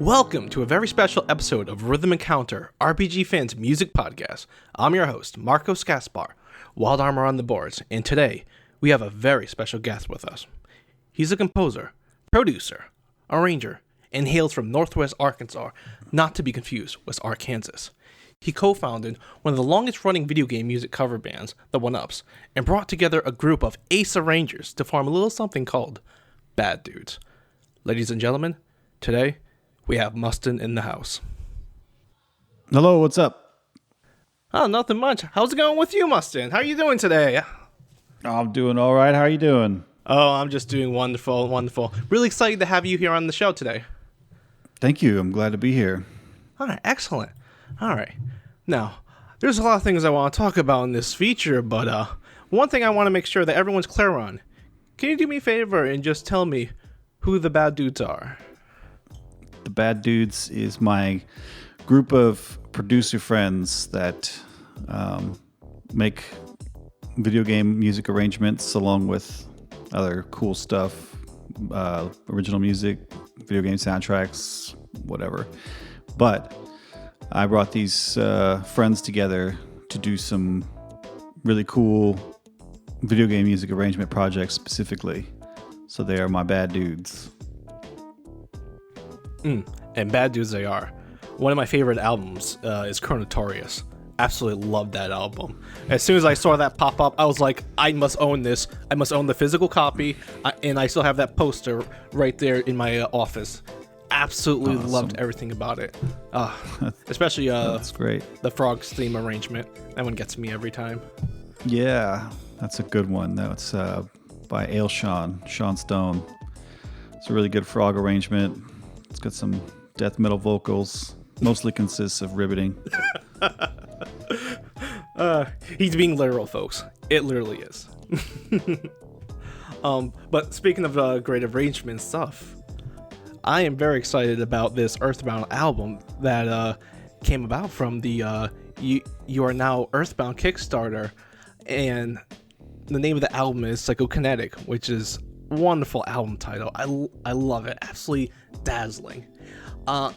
Welcome to a very special episode of Rhythm Encounter, RPG Fans Music Podcast. I'm your host, Marcos Gaspar, Wild Armor on the boards, and today we have a very special guest with us. He's a composer, producer, arranger, and hails from Northwest Arkansas, not to be confused with Arkansas. He co-founded one of the longest-running video game music cover bands, the OneUps, and brought together a group of ace arrangers to form a little something called Bad Dudes. Ladies and gentlemen, today we have Mustin in the house. Hello, what's up? Oh, nothing much. How's it going with you, Mustin? How are you doing today? I'm doing all right. How are you doing? Oh, I'm just doing wonderful, wonderful. Really excited to have you here on the show today. Thank you. I'm glad to be here. All right, excellent. All right. Now, there's a lot of things I want to talk about in this feature, but one thing I want to make sure that everyone's clear on. Can you do me a favor and just tell me who the Bad Dudes are? The Bad Dudes is my group of producer friends that make video game music arrangements along with other cool stuff, original music, video game soundtracks, whatever. But I brought these friends together to do some really cool video game music arrangement projects specifically. So they are my Bad Dudes. And Bad Dudes they are. One of my favorite albums is Chronotorious. Absolutely love that album. As soon as I saw that pop up, I was like, I must own this. I must own the physical copy. And I still have that poster right there in my office. Absolutely awesome. Loved everything about it. Especially that's great. The Frogs theme arrangement. That one gets me every time. Yeah, that's a good one. That's by Sean Stone. It's a really good frog arrangement. It's got some death metal vocals. Mostly consists of ribbiting. He's being literal, folks. It literally is. But speaking of great arrangement stuff, I am very excited about this EarthBound album that came about from the You Are Now EarthBound Kickstarter, and the name of the album is Psychokinetic, which is a wonderful album title. I love it. Absolutely dazzling. I'm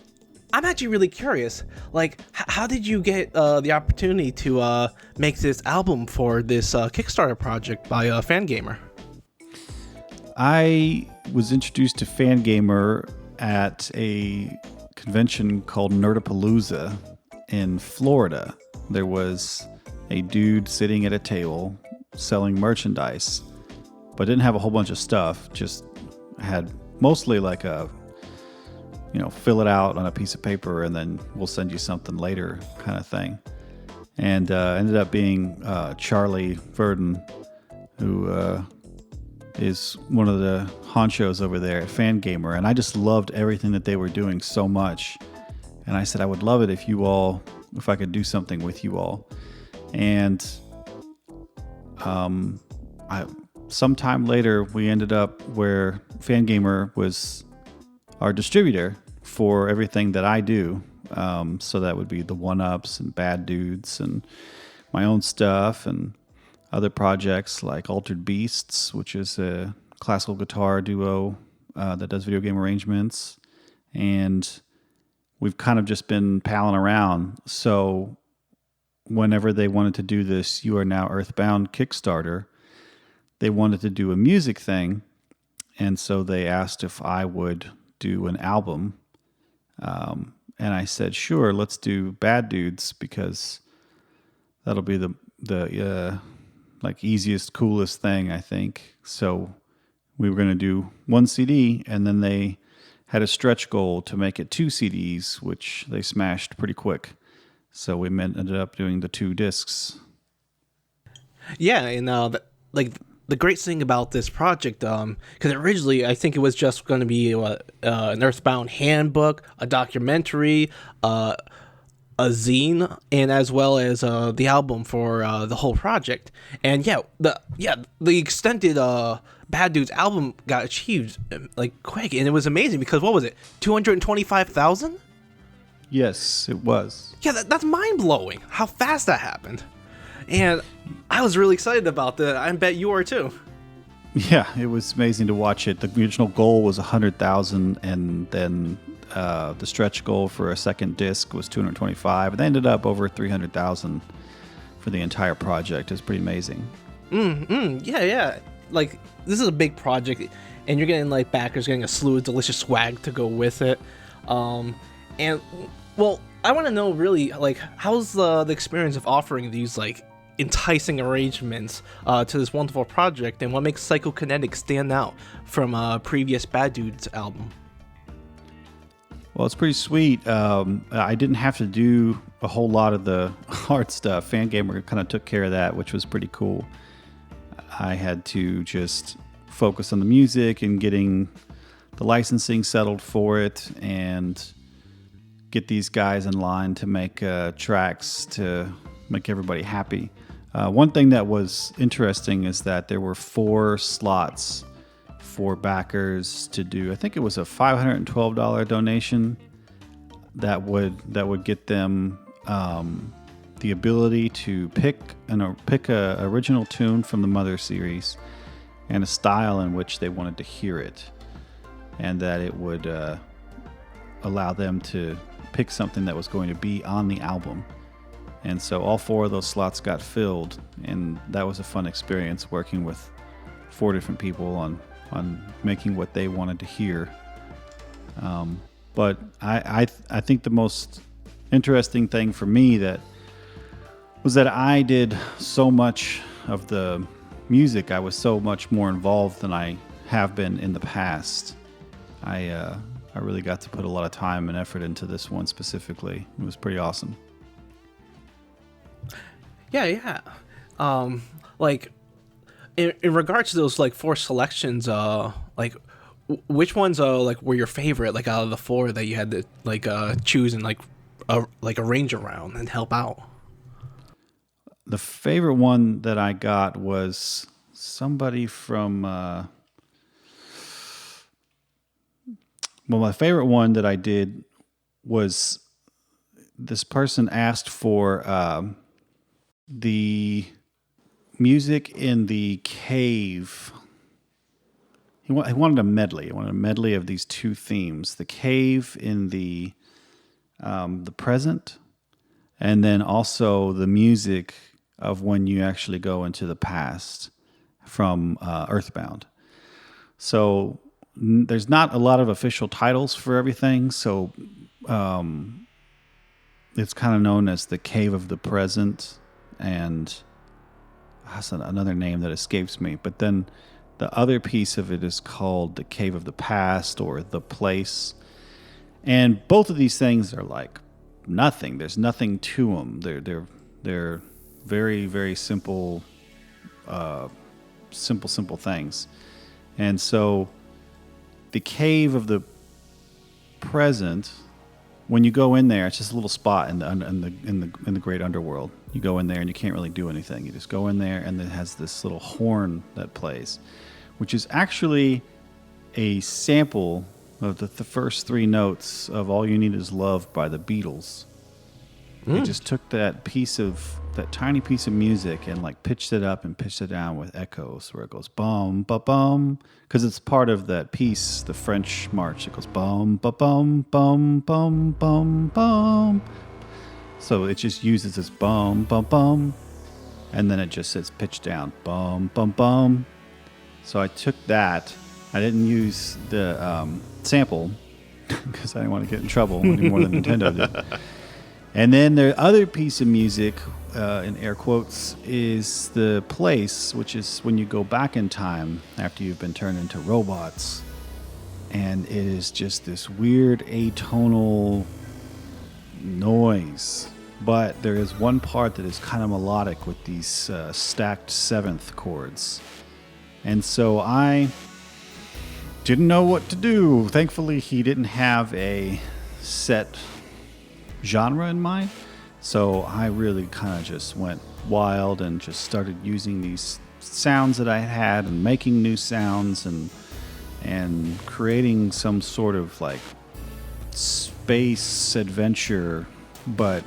actually really curious, like, how did you get the opportunity to make this album for this Kickstarter project by Fangamer? I was introduced to Fangamer at a convention called Nerdapalooza in Florida. There was a dude sitting at a table selling merchandise, but didn't have a whole bunch of stuff, just had mostly like a, fill it out on a piece of paper and then we'll send you something later kind of thing. And ended up being Charlie Verdon, who is one of the honchos over there at Fangamer. And I just loved everything that they were doing so much. And I said, I would love it if I could do something with you all. And sometime later, we ended up where Fangamer was our distributor for everything that I do. So that would be the OneUps and Bad Dudes and my own stuff and other projects like Altered Beasts, which is a classical guitar duo that does video game arrangements. And we've kind of just been palling around. So whenever they wanted to do this You Are Now EarthBound Kickstarter, they wanted to do a music thing. And so they asked if I would do an album. And I said, sure, let's do Bad Dudes, because that'll be the easiest, coolest thing, I think. So we were going to do one CD, and then they had a stretch goal to make it 2 CDs, which they smashed pretty quick. So we ended up doing the 2 discs. Yeah, and the great thing about this project, because originally I think it was just going to be an EarthBound handbook, a documentary, a zine, and as well as the album for the whole project. And the extended Bad Dudes album got achieved quick, and it was amazing because what was it, 225,000? Yes, it was. Yeah, that's mind blowing how fast that happened. And I was really excited about that. I bet you are too. Yeah, it was amazing to watch it. The original goal was 100,000, and then The stretch goal for a second disc was 225, and they ended up over 300,000 for the entire project. It's pretty amazing. Yeah. Like, this is a big project, and you're getting like backers getting a slew of delicious swag to go with it. And well, I want to know really like how's the experience of offering these like enticing arrangements to this wonderful project, and what makes Psychokinetic stand out from previous Bad Dudes album? Well, it's pretty sweet. I didn't have to do a whole lot of the art stuff. Fangamer kind of took care of that, which was pretty cool. I had to just focus on the music and getting the licensing settled for it and get these guys in line to make tracks to make everybody happy. One thing that was interesting is that there were 4 slots for backers to do. I think it was a $512 donation that would get them the ability to pick a original tune from the Mother series and a style in which they wanted to hear it, and that it would allow them to pick something that was going to be on the album. And so all 4 of those slots got filled, and that was a fun experience working with 4 different people on making what they wanted to hear. But I think the most interesting thing for me was that I did so much of the music. I was so much more involved than I have been in the past. I really got to put a lot of time and effort into this one specifically. It was pretty awesome. Yeah. Like in regards to those like 4 selections, like which ones like were your favorite, like out of the 4 that you had to like choose and like arrange around and help out? The favorite one that I got was somebody from well, my favorite one that I did was this person asked for the music in the cave. He wanted a medley. He wanted a medley of these 2 themes: the cave in the present, and then also the music of when you actually go into the past from EarthBound. So there's not a lot of official titles for everything. So it's kind of known as the Cave of the Present, and that's another name that escapes me. But then the other piece of it is called the Cave of the Past or the Place. And both of these things are like nothing. There's nothing to them. They're very, very simple, simple things. And so the Cave of the Present, when you go in there, it's just a little spot in the great underworld. You go in there and you can't really do anything. You just go in there, and it has this little horn that plays, which is actually a sample of the first 3 notes of "All You Need Is Love" by the Beatles. They just took that tiny piece of music and like pitched it up and pitched it down with echoes, where it goes bum ba bum, because it's part of that piece, the French march. It goes bum ba bum bum bum bum bum. So it just uses this bum bum bum, and then it just says pitch down bum bum bum. So I took that. I didn't use the sample because I didn't want to get in trouble any more than Nintendo did. And then the other piece of music, in air quotes, is the place, which is when you go back in time after you've been turned into robots. And it is just this weird atonal noise. But there is one part that is kind of melodic with these stacked 7th chords. And so I didn't know what to do. Thankfully, he didn't have a set genre in mind. So I really kind of just went wild and just started using these sounds that I had and making new sounds and creating some sort of like space adventure. But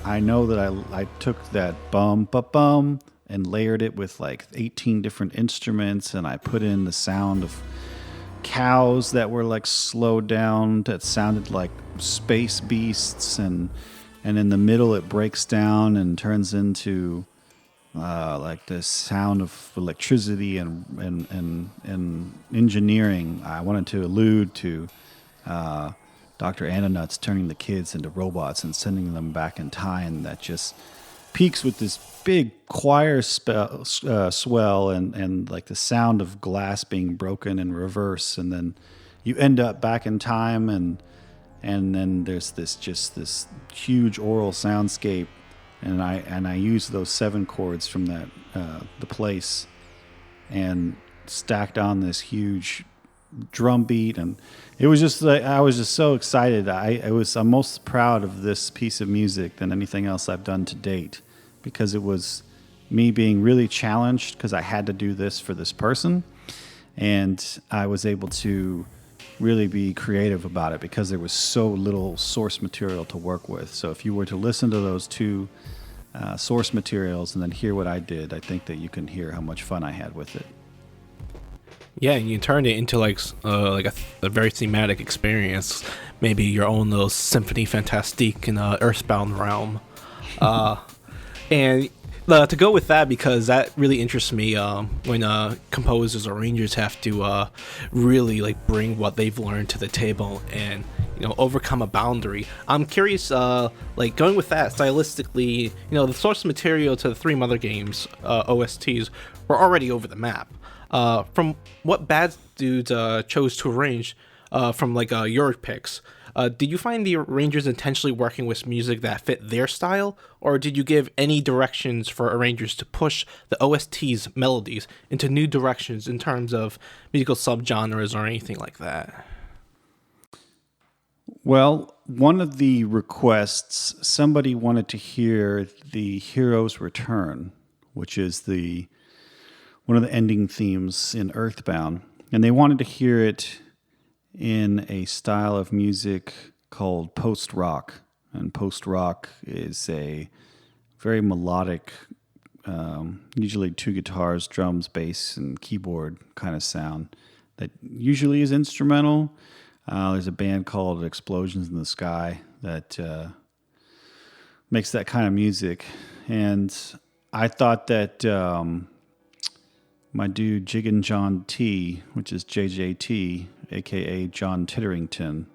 I know that I took that bum ba bum and layered it with like 18 different instruments, and I put in the sound of cows that were like slowed down that sounded like space beasts, and in the middle it breaks down and turns into like the sound of electricity and engineering. I wanted to allude to Dr. Anna turning the kids into robots and sending them back in time. That just peaks with this big choir swell and like the sound of glass being broken in reverse, and then you end up back in time, and then there's this huge oral soundscape, and I use those 7 chords from that the place and stacked on this huge drum beat, and it was just like I was just so excited. I'm most proud of this piece of music than anything else I've done to date, because it was me being really challenged because I had to do this for this person, and I was able to really be creative about it because there was so little source material to work with. So if you were to listen to those 2 source materials and then hear what I did, I think that you can hear how much fun I had with it. Yeah, and you turned it into like a very thematic experience, maybe your own little symphony fantastique in the EarthBound realm. And to go with that, because that really interests me when composers or arrangers have to really like bring what they've learned to the table and overcome a boundary. I'm curious, like going with that stylistically, the source material to the 3 Mother Games OSTs were already over the map. From what Bad Dudes chose to arrange from like your picks, did you find the arrangers intentionally working with music that fit their style, or did you give any directions for arrangers to push the OST's melodies into new directions in terms of musical subgenres or anything like that? Well, one of the requests, somebody wanted to hear the Hero's Return, which is one of the ending themes in EarthBound, and they wanted to hear it in a style of music called post-rock. And post-rock is a very melodic, usually 2 guitars, drums, bass, and keyboard kind of sound that usually is instrumental. There's a band called Explosions in the Sky that makes that kind of music. And I thought that my dude Jiggin John T, which is JJT, a.k.a. John Titterington,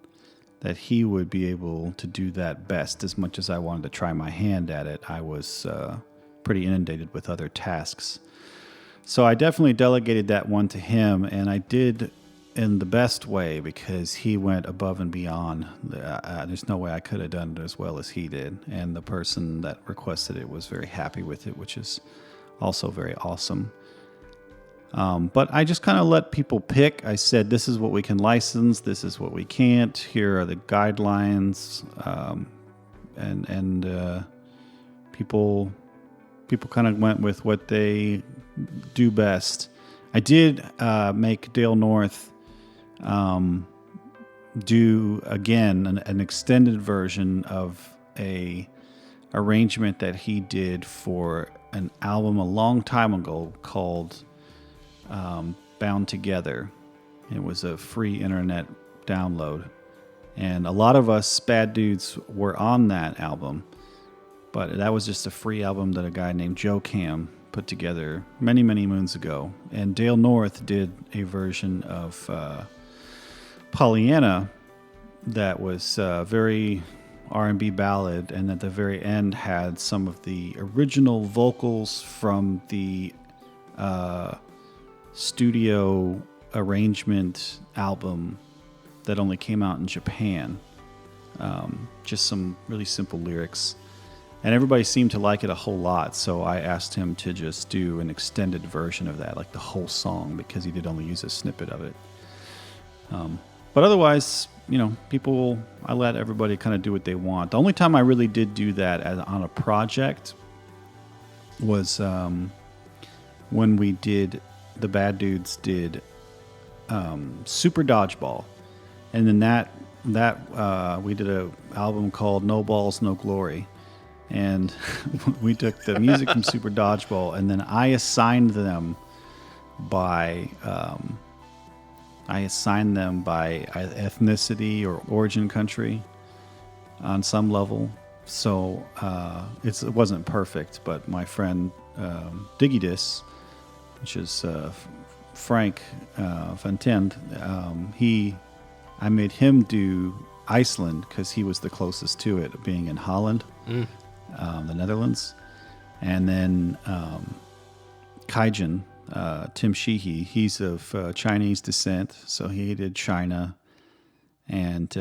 that he would be able to do that best. As much as I wanted to try my hand at it, I was pretty inundated with other tasks. So I definitely delegated that one to him, and I did in the best way because he went above and beyond. There's no way I could have done it as well as he did, and the person that requested it was very happy with it, which is also very awesome. But I just kind of let people pick. I said, this is what we can license. This is what we can't. Here are the guidelines. And people kind of went with what they do best. I did make Dale North do, again, an extended version of a arrangement that he did for an album a long time ago called Bound Together. It was a free internet download, and a lot of us Bad Dudes were on that album, but that was just a free album that a guy named Joe Cam put together many moons ago. And Dale North did a version of Pollyanna that was very R&B ballad, and at the very end had some of the original vocals from the studio arrangement album that only came out in Japan. Just some really simple lyrics, and everybody seemed to like it a whole lot, so I asked him to just do an extended version of that, like the whole song, because he did only use a snippet of it. But otherwise, people, I let everybody kind of do what they want. The only time I really did do that on a project was when we did, the Bad Dudes did Super Dodgeball. And then that we did an album called No Balls, No Glory. And we took the music from Super Dodgeball, and then I assigned them by I assign them by ethnicity or origin country on some level. So it wasn't perfect, but my friend Digidis, which is Frank Ventend, I made him do Iceland because he was the closest to it, being in Holland, the Netherlands. And then Kaijin, Tim Sheehy, he's of Chinese descent, so he did China. And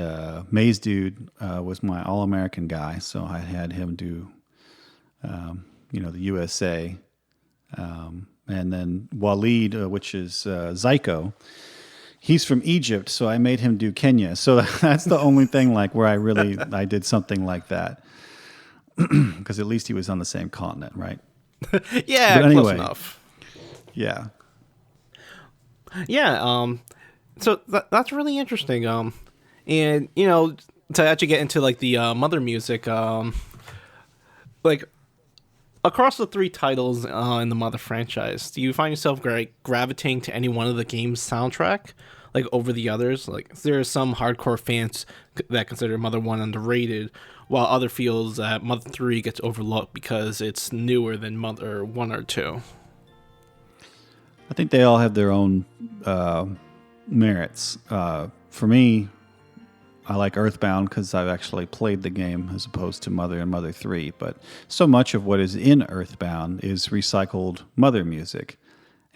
Maze Dude was my All-American guy, so I had him do, the USA. And then Waleed, which is Zyko, he's from Egypt, so I made him do Kenya. So that's the only thing where I did something like that. Because at least he was on the same continent, right? Yeah, but anyway, close enough. Yeah. Yeah, so that's really interesting. And, to actually get into, the mother music, across the 3 titles in the Mother franchise, do you find yourself gravitating to any one of the game's soundtrack, over the others? There are some hardcore fans that consider Mother 1 underrated, while other feels that Mother 3 gets overlooked because it's newer than Mother 1 or 2. I think they all have their own merits. For me, I like EarthBound because I've actually played the game as opposed to Mother and Mother 3. But so much of what is in EarthBound is recycled Mother music.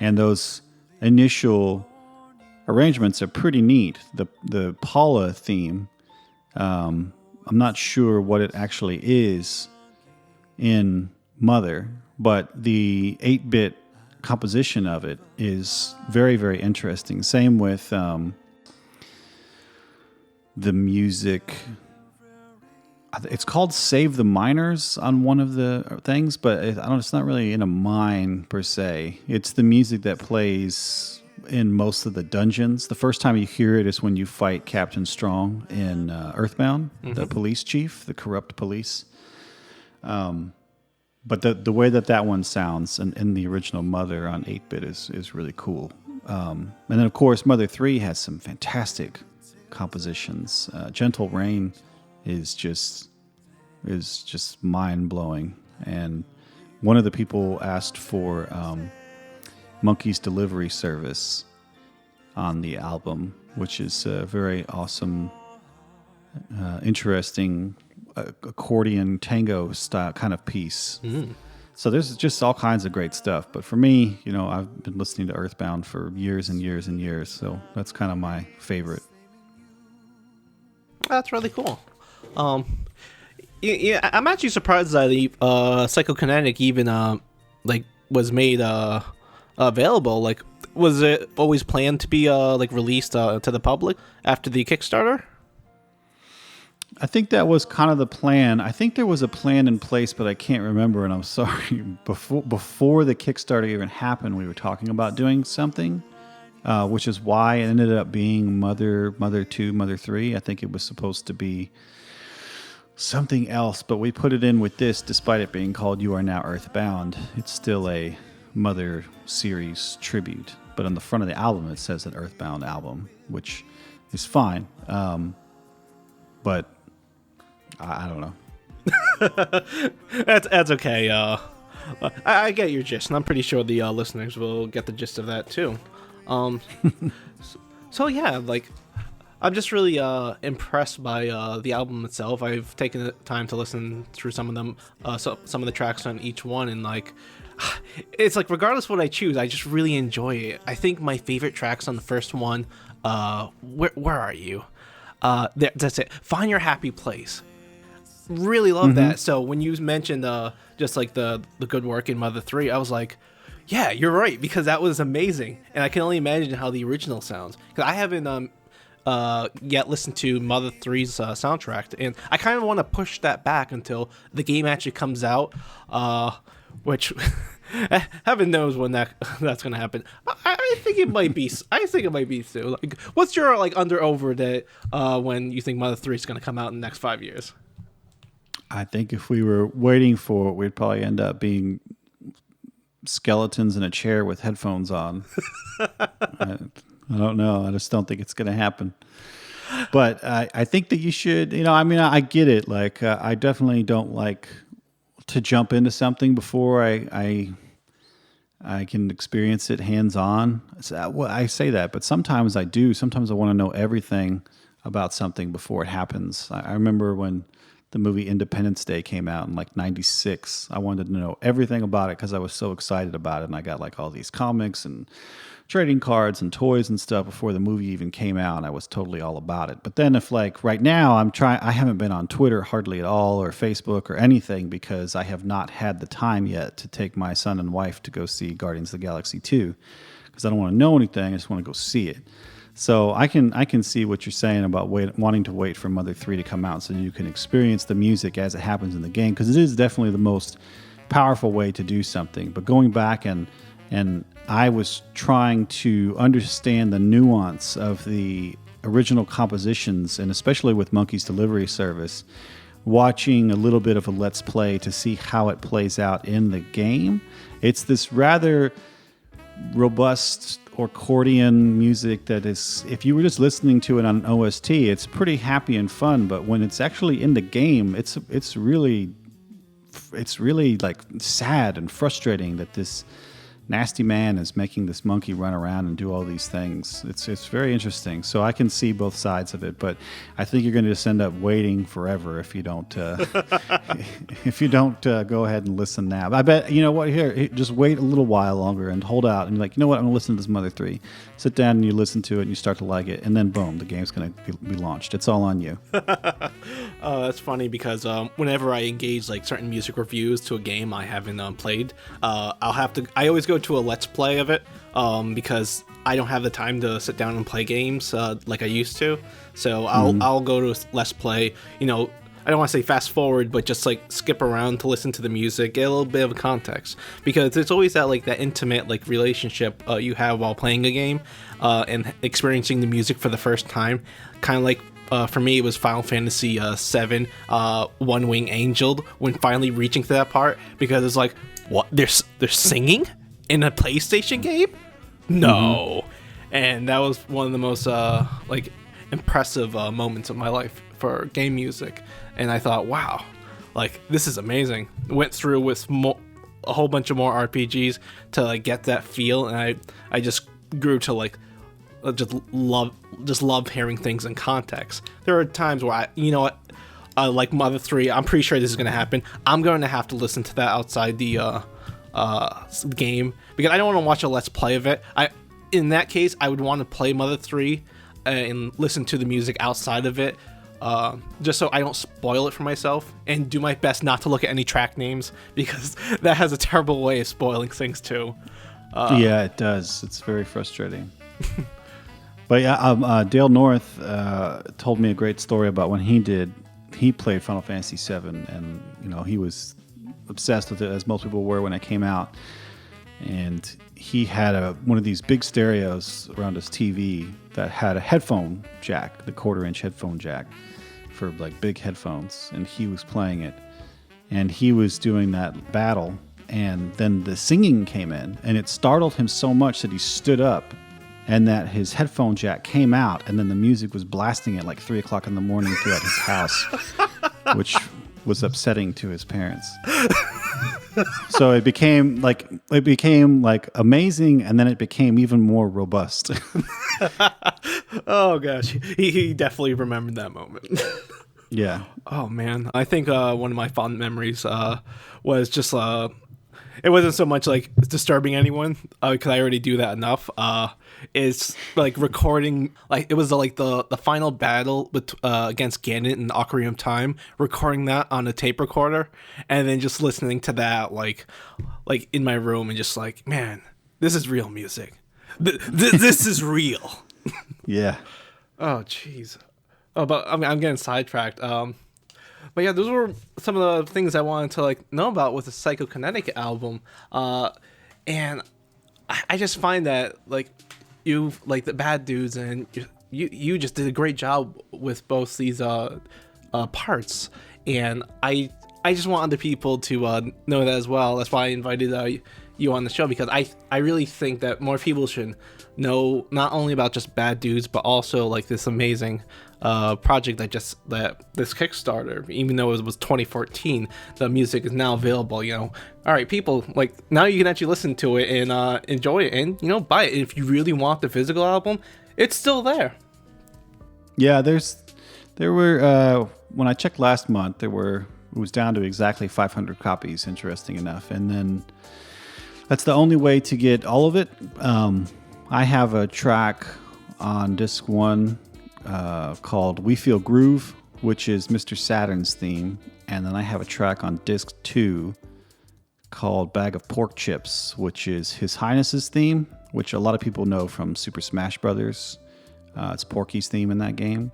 And those initial arrangements are pretty neat. The Paula theme, I'm not sure what it actually is in Mother, but the 8-bit composition of it is very, very interesting. Same with the music. It's called Save the Miners on one of the things, but it's not really in a mine per se. It's the music that plays in most of the dungeons. The first time you hear it is when you fight Captain Strong in EarthBound, the police chief, the corrupt police. But the way that one sounds in the original Mother on 8-bit is really cool. And then, of course, Mother 3 has some fantastic compositions. Gentle Rain is just mind-blowing. And one of the people asked for Monkey's Delivery Service on the album, which is a very awesome, interesting accordion tango style kind of piece. So there's just all kinds of great stuff. But for me, I've been listening to EarthBound for years and years and years, so that's kind of my favorite. That's really cool. Yeah, I'm actually surprised that the Psychokinetic even was made available. Was it always planned to be released to the public after the Kickstarter? I think that was kind of the plan. I think there was a plan in place, but I can't remember, and I'm sorry. Before the Kickstarter even happened, we were talking about doing something, which is why it ended up being Mother 2, Mother 3. I think it was supposed to be something else, but we put it in with this, despite it being called You Are Now Earthbound. It's still a Mother series tribute, but on the front of the album, it says an EarthBound album, which is fine. But I don't know. That's okay. I get your gist, and I'm pretty sure the listeners will get the gist of that too. So yeah, I'm just really impressed by the album itself. I've taken the time to listen through some of them, some of the tracks on each one, and it's regardless of what I choose, I just really enjoy it. I think my favorite tracks on the first one, where are you? That's it. Find Your Happy Place. Really love that. So when you mentioned just the good work in Mother 3, I was like, yeah, you're right, because that was amazing, and I can only imagine how the original sounds. Because I haven't yet listened to Mother 3's soundtrack, and I kind of want to push that back until the game actually comes out, which heaven knows when that's gonna happen. I think it might be. I think it might be soon. What's your under over that when you think Mother 3 is gonna come out in the next 5 years? I think if we were waiting for it, we'd probably end up being skeletons in a chair with headphones on. I don't know. I just don't think it's going to happen. But I think that you should, I mean, I get it. Like, I definitely don't like to jump into something before I can experience it hands-on. Well, I say that, but sometimes I do. Sometimes I want to know everything about something before it happens. I remember when the movie Independence Day came out in like 96. I wanted to know everything about it because I was so excited about it. And I got like all these comics and trading cards and toys and stuff before the movie even came out. And I was totally all about it. But then if like right now I haven't been on Twitter hardly at all or Facebook or anything because I have not had the time yet to take my son and wife to go see Guardians of the Galaxy 2 because I don't want to know anything. I just want to go see it. So I can see what you're saying about wanting to wait for Mother 3 to come out so you can experience the music as it happens in the game, because it is definitely the most powerful way to do something. But going back and I was trying to understand the nuance of the original compositions, and especially with Monkey's Delivery Service, watching a little bit of a Let's Play to see how it plays out in the game. It's this rather robust accordion music that is, if you were just listening to it on an OST, it's pretty happy and fun, but when it's actually in the game, it's really like sad and frustrating that this nasty man is making this monkey run around and do all these things. It's very interesting. So I can see both sides of it, but I think you're going to just end up waiting forever if you don't go ahead and listen now. I bet, you know what, here, just wait a little while longer and hold out and you're like, you know what, I'm going to listen to this Mother 3. Sit down and you listen to it and you start to like it, and then boom, the game's going to be launched. It's all on you. That's funny because whenever I engage like certain music reviews to a game I haven't played, I always go to a Let's Play of it because I don't have the time to sit down and play games like I used to. So I'll go to a Let's Play, I don't want to say fast forward, but just like skip around to listen to the music, get a little bit of context, because it's always that like that intimate like relationship you have while playing a game and experiencing the music for the first time. Kind of like for me, it was Final Fantasy VII, One Wing Angel, when finally reaching to that part, because it's like, what? They're singing in a PlayStation game? No. And that was one of the most like impressive moments of my life for game music. And I thought, wow, like this is amazing. Went through with a whole bunch of more RPGs to like get that feel, and I just grew to like just love hearing things in context. There are times where like Mother 3, I'm pretty sure this is going to happen. I'm going to have to listen to that outside the game because I don't want to watch a Let's Play of it. In that case, I would want to play Mother 3 and listen to the music outside of it, just so I don't spoil it for myself, and do my best not to look at any track names because that has a terrible way of spoiling things too. Yeah, it does. It's very frustrating. But yeah, Dale North told me a great story about when he played Final Fantasy VII, and he was obsessed with it, as most people were when it came out. And he had one of these big stereos around his TV that had a headphone jack, the 1/4-inch headphone jack for like big headphones, and he was playing it, and he was doing that battle, and then the singing came in, and it startled him so much that he stood up, and that his headphone jack came out, and then the music was blasting at like 3 o'clock in the morning throughout his house, which was upsetting to his parents. So it became like amazing, and then it became even more robust. Oh gosh, he definitely remembered that moment. Yeah. Oh man, I think one of my fond memories was just it wasn't so much like disturbing anyone because I already do that enough. It's like recording, like it was like the final battle with against Ganon in Ocarina of Time, recording that on a tape recorder, and then just listening to that like in my room, and just like, man, this is real music. This is real. Yeah. Oh jeez. Oh, but I'm getting sidetracked. But yeah, those were some of the things I wanted to like know about with the Psychokinetic album, and I just find that like you like the bad dudes, and you just did a great job with both these parts, and I just want other people to know that as well. That's why I invited you on the show, because I really think that more people should know not only about just Bad Dudes, but also like this amazing project that this Kickstarter, even though it was 2014, the music is now available. You know, all right, people, like now you can actually listen to it and enjoy it, and you know, buy it. And if you really want the physical album, it's still there. Yeah, there were when I checked last month, it was down to exactly 500 copies. Interesting enough, and then that's the only way to get all of it. I have a track on disc 1 called "We Feel Groove," which is Mr. Saturn's theme, and then I have a track on disc 2 called "Bag of Pork Chips," which is His Highness's theme, which a lot of people know from Super Smash Brothers. It's Porky's theme in that game.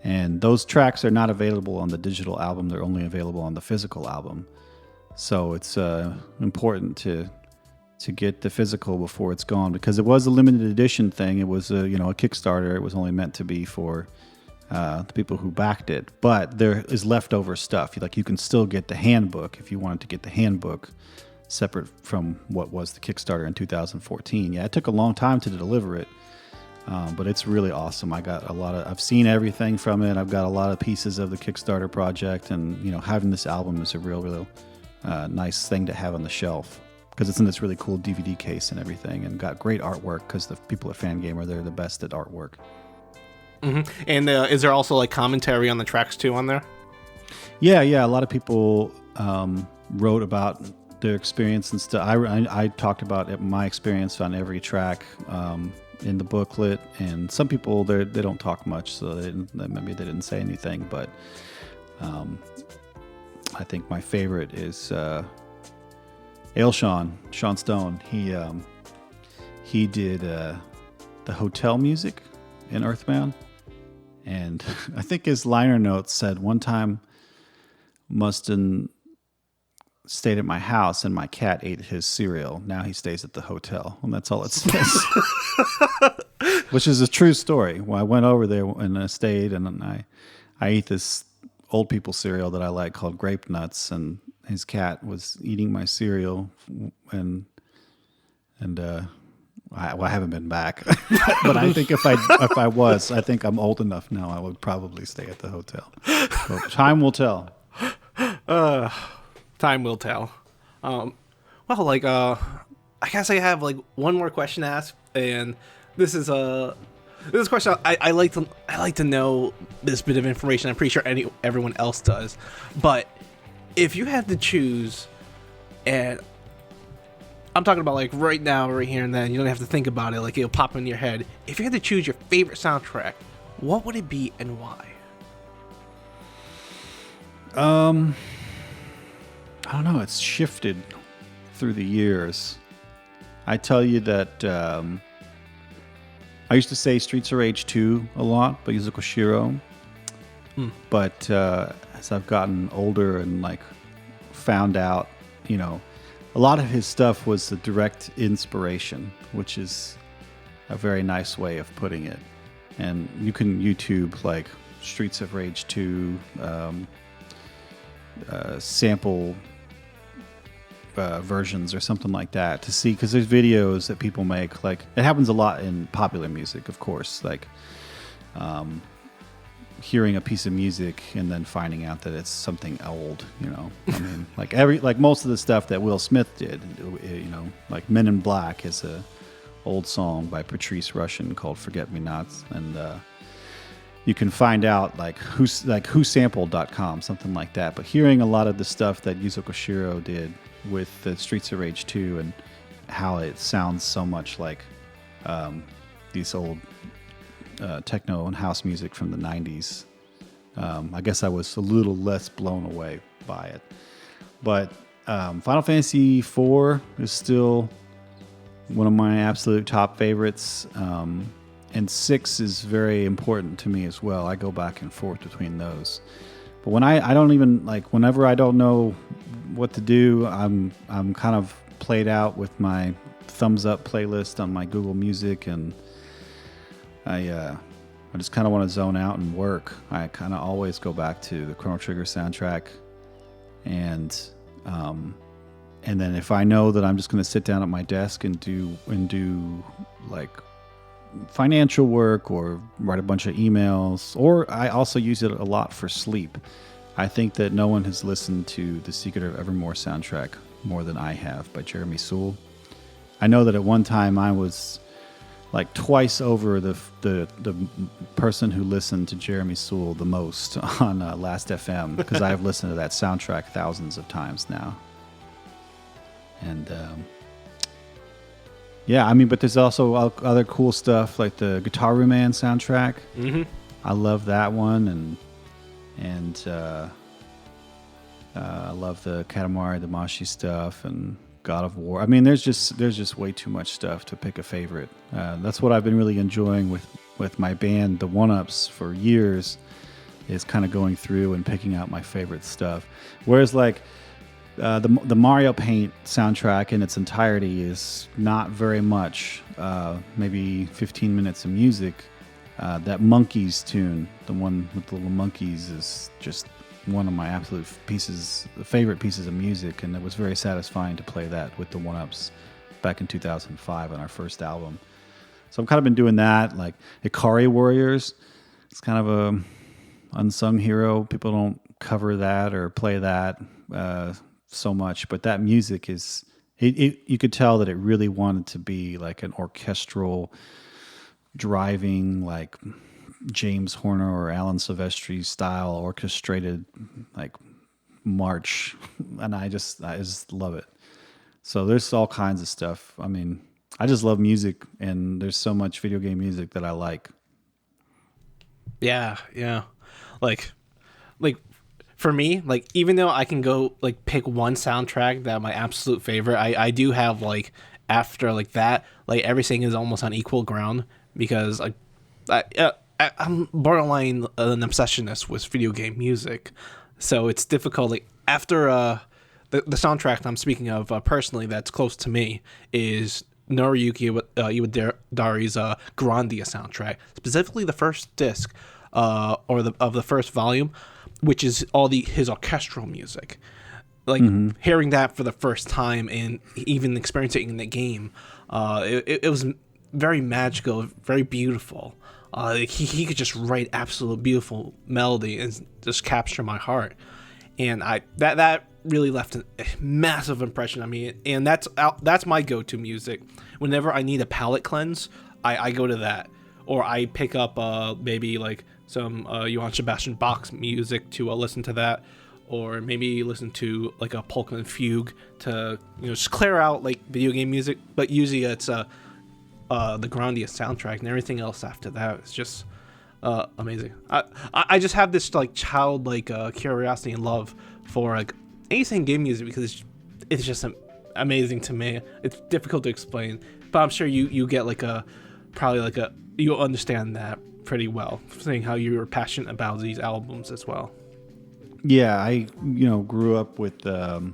And those tracks are not available on the digital album. They're only available on the physical album. So it's important to get the physical before it's gone, because it was a limited edition thing. It was a Kickstarter. It was only meant to be for the people who backed it. But there is leftover stuff. Like, you can still get the handbook if you wanted to get the handbook separate from what was the Kickstarter in 2014. Yeah, it took a long time to deliver it. But it's really awesome. I've seen everything from it. I've got a lot of pieces of the Kickstarter project, and having this album is a real nice thing to have on the shelf, because it's in this really cool DVD case and everything, and got great artwork, because the people at Fangamer, they're the best at artwork. Mm-hmm. And is there also like commentary on the tracks too on there? Yeah. A lot of people wrote about their experience and stuff. I talked about my experience on every track in the booklet, and some people they don't talk much, so maybe they didn't say anything. But I think my favorite is Sean Stone. He did the hotel music in EarthBound, and I think his liner notes said, "One time Mustin stayed at my house and my cat ate his cereal. Now he stays at the hotel." And that's all it says. Which is a true story. Well, I went over there and I stayed, and I ate this old people cereal that I like called Grape Nuts, and his cat was eating my cereal, and I haven't been back. But I think if I was, I think I'm old enough now, I would probably stay at the hotel. But time will tell. Time will tell. I guess I have like one more question to ask, and this is a question I like to know this bit of information. I'm pretty sure everyone else does, but if you had to choose, and I'm talking about like right now, right here and then, you don't have to think about it, like it'll pop in your head. If you had to choose your favorite soundtrack, what would it be and why? I don't know. It's shifted through the years. I tell you that I used to say Streets of Rage 2 a lot by Yuzo Koshiro. But as I've gotten older and like found out, a lot of his stuff was a direct inspiration, which is a very nice way of putting it. And you can YouTube like Streets of Rage 2 sample versions or something like that to see, because there's videos that people make. Like, it happens a lot in popular music, of course, like hearing a piece of music and then finding out that it's something old, I mean, like most of the stuff that Will Smith did, like Men in Black is a old song by Patrice Rushen called Forget Me Nots, and you can find out like whosampled.com, something like that. But hearing a lot of the stuff that Yuzo Koshiro did with the Streets of Rage 2 and how it sounds so much like these old techno and house music from the 90s, I guess I was a little less blown away by it. But Final Fantasy IV is still one of my absolute top favorites. And 6 is very important to me as well. I go back and forth between those. But when I don't even, like, whenever I don't know what to do, I'm kind of played out with my thumbs up playlist on my Google Music, and I just kind of want to zone out and work. I kind of always go back to the Chrono Trigger soundtrack, and And then if I know that I'm just going to sit down at my desk and do like financial work or write a bunch of emails, or I also use it a lot for sleep. I think that no one has listened to the Secret of Evermore soundtrack more than I have by Jeremy Soule. I know that at one time I was like twice over the person who listened to Jeremy Soule the most on Last FM, because I have listened to that soundtrack thousands of times now. And yeah, I mean, but there's also other cool stuff like the Guitar Man soundtrack. Mm-hmm. I love that one, and I love the Katamari Damacy stuff and God of War. I mean, there's just way too much stuff to pick a favorite. That's what I've been really enjoying with my band, the OneUps, for years, is kind of going through and picking out my favorite stuff. Whereas like the Mario Paint soundtrack in its entirety is not very much, maybe 15 minutes of music. That Monkeys tune, the one with the little monkeys, is just one of my absolute favorite pieces of music, and it was very satisfying to play that with the OneUps back in 2005 on our first album. So I've kind of been doing that, like Ikari Warriors. It's kind of a unsung hero. People don't cover that or play that so much, but that music is, you could tell that it really wanted to be like an orchestral, driving, like James Horner or Alan Silvestri style orchestrated like march, and I just love it. So there's all kinds of stuff. I mean, I just love music, and there's so much video game music that I like. Yeah. Like for me, like, even though I can go like pick one soundtrack that my absolute favorite, I do have like, after like that, like everything is almost on equal ground, because like I'm borderline an obsessionist with video game music, so it's difficult. Like after the soundtrack I'm speaking of personally that's close to me is Noriyuki Iwadari's Grandia soundtrack, specifically the first disc of the first volume, which is all his orchestral music. Like hearing that for the first time and even experiencing it in the game, it was very magical, very beautiful. He could just write absolute beautiful melody and just capture my heart, and that really left a massive impression on me. And that's my go-to music whenever I need a palate cleanse. I go to that, or I pick up maybe like some Johann Sebastian Bach music to listen to that, or maybe listen to like a polka and fugue to just clear out like video game music. But usually it's the Grandia soundtrack, and everything else after that is just amazing. I just have this like childlike curiosity and love for like anything game music, because it's just amazing to me. It's difficult to explain, but I'm sure you get like you'll understand that pretty well, saying how you're passionate about these albums as well. Yeah, I grew up with the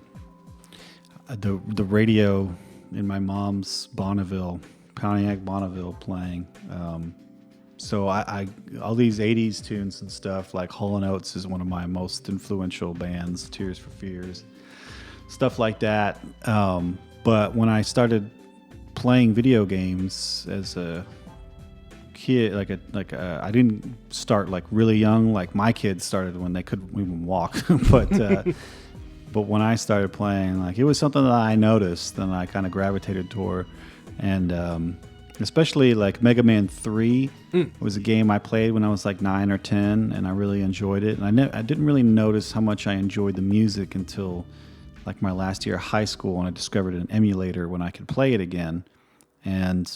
radio in my mom's Pontiac Bonneville playing. So I all these 80s tunes and stuff, like Hall & Oates is one of my most influential bands, Tears for Fears, stuff like that. But when I started playing video games as a kid, I didn't start like really young, like my kids started when they couldn't even walk. But when I started playing, like it was something that I noticed and I kind of gravitated toward. And especially like Mega Man 3 was a game I played when I was like 9 or 10, and I really enjoyed it. And I didn't really notice how much I enjoyed the music until like my last year of high school, when I discovered an emulator when I could play it again. And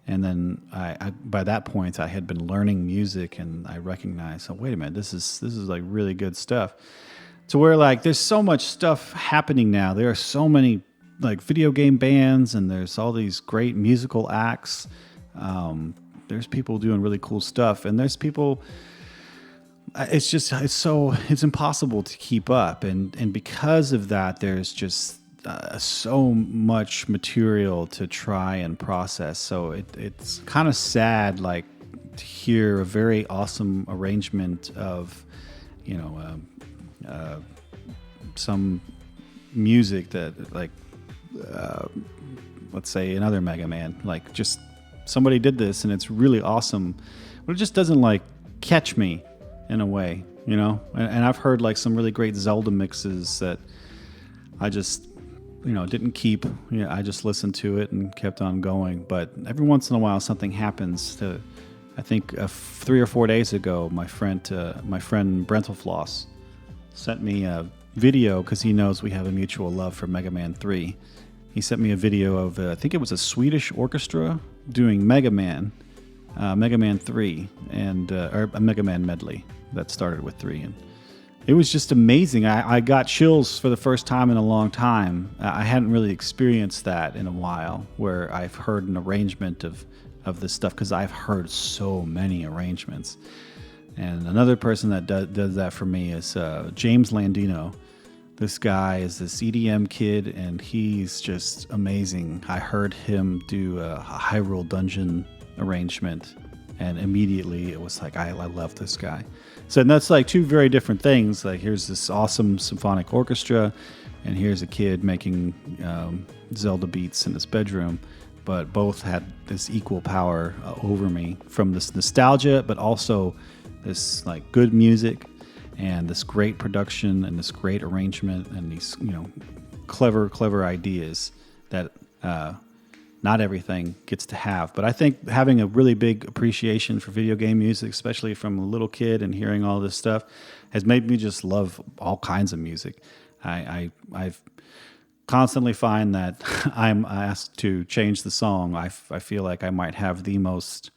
then I by that point I had been learning music, and I recognized, oh wait a minute, this is like really good stuff. To where like there's so much stuff happening now. There are so many like video game bands, and there's all these great musical acts. There's people doing really cool stuff, and there's people. It's impossible to keep up, and because of that, there's just so much material to try and process. So it's kind of sad, like to hear a very awesome arrangement of, some music that like, let's say another Mega Man, like just somebody did this and it's really awesome, but it just doesn't like catch me in a way, you know? And I've heard like some really great Zelda mixes that I just, didn't keep. I just listened to it and kept on going. But every once in a while, something happens. I think 3 or 4 days ago, my friend Brentelfloss sent me a video because he knows we have a mutual love for Mega Man 3. He sent me a video of, I think it was a Swedish orchestra doing Mega Man 3, or a Mega Man medley that started with 3. And it was just amazing. I got chills for the first time in a long time. I hadn't really experienced that in a while, where I've heard an arrangement of this stuff, because I've heard so many arrangements. And another person that does that for me is James Landino. This guy is this EDM kid, and he's just amazing. I heard him do a Hyrule Dungeon arrangement, and immediately it was like, I love this guy. So that's like two very different things. Like, here's this awesome symphonic orchestra, and here's a kid making Zelda beats in his bedroom. But both had this equal power over me, from this nostalgia, but also this like good music and this great production and this great arrangement and these clever ideas that not everything gets to have. But I think having a really big appreciation for video game music, especially from a little kid and hearing all this stuff, has made me just love all kinds of music. I've constantly find that I'm asked to change the song. I feel like I might have the most,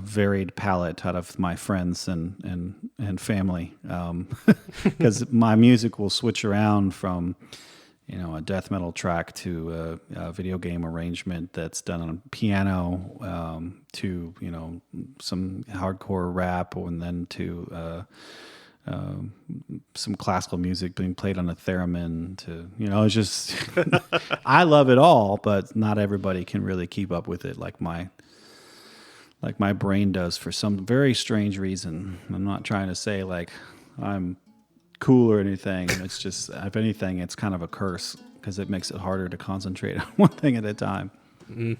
varied palette out of my friends and family, because my music will switch around from, a death metal track to a video game arrangement that's done on piano, to some hardcore rap, and then to some classical music being played on a theremin, to it's just I love it all, but not everybody can really keep up with it like my brain does, for some very strange reason. I'm not trying to say like I'm cool or anything. It's just, if anything, it's kind of a curse, because it makes it harder to concentrate on one thing at a time. Mm-hmm.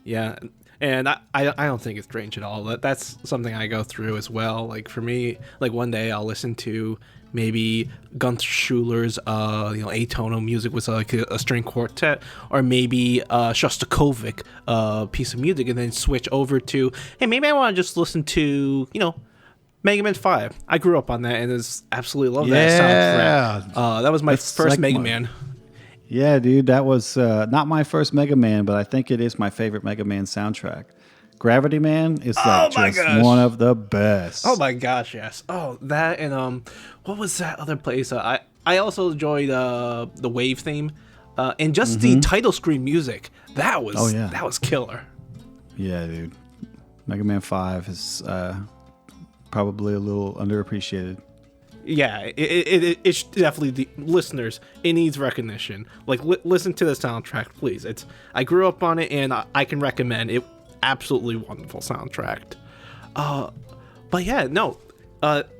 Yeah. And I don't think it's strange at all. That's something I go through as well. Like, for me, like, one day I'll listen to maybe Gunther Schuler's atonal music with like a string quartet, or maybe Shostakovich piece of music, and then switch over to, hey, maybe I want to just listen to Mega Man 5. I grew up on that and just absolutely love that soundtrack. That was my first Mega Man. Yeah, dude, that was not my first Mega Man, but I think it is my favorite Mega Man soundtrack. Gravity Man is like one of the best. Oh my gosh, yes. Oh, that, and what was that other place? I also enjoyed the Wave theme, and just the title screen music. That was killer. Yeah, dude. Mega Man 5 is probably a little underappreciated. Yeah, it's definitely, the listeners, it needs recognition. Like, listen to the soundtrack, please. I grew up on it, and I can recommend it. Absolutely wonderful soundtrack. But yeah, no.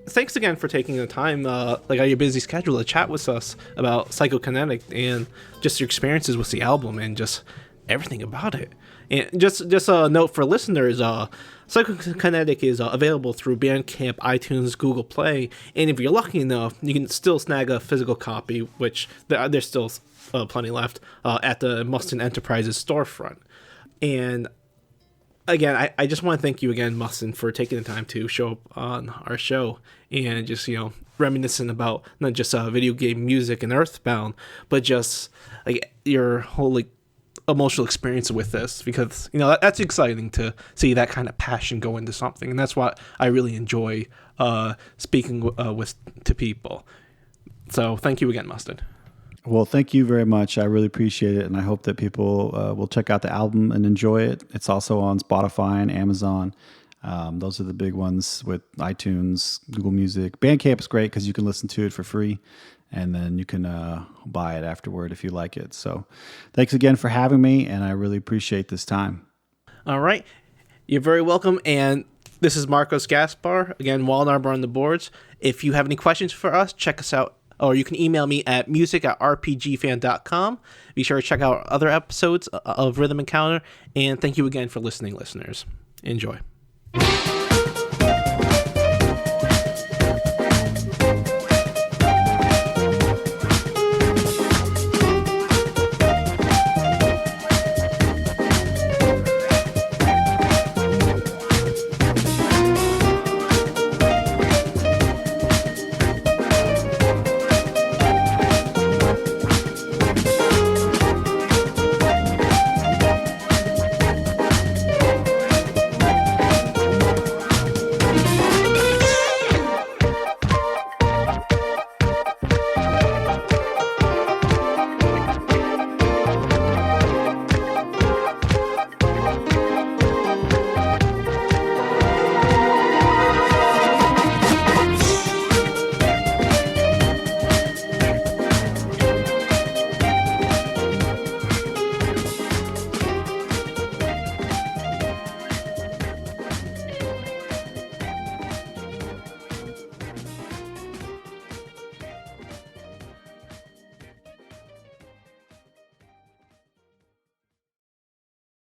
Thanks again for taking the time, out of your busy schedule, to chat with us about Psychokinetic and just your experiences with the album and just everything about it. And just a note for listeners, Psychokinetic is available through Bandcamp, iTunes, Google Play, and if you're lucky enough, you can still snag a physical copy, which there's still plenty left, at the Mustin Enterprises storefront. And again, I just want to thank you again, Mustin, for taking the time to show up on our show and just, reminiscing about not just video game music and EarthBound, but just like your whole emotional experience with this, because that's exciting to see that kind of passion go into something, and that's what I really enjoy speaking to people. So thank you again, Mustin. Well, thank you very much. I really appreciate it, and I hope that people will check out the album and enjoy it. It's also on Spotify and Amazon. Those are the big ones, with iTunes, Google Music. Bandcamp is great because you can listen to it for free, and then you can buy it afterward if you like it. So thanks again for having me, and I really appreciate this time. All right. You're very welcome, and this is Marcos Gaspar. Again, Wild Arbor on the boards. If you have any questions for us, check us out or you can email me at music@rpgfan.com. Be sure to check out other episodes of Rhythm Encounter, and thank you again for listening, listeners. Enjoy.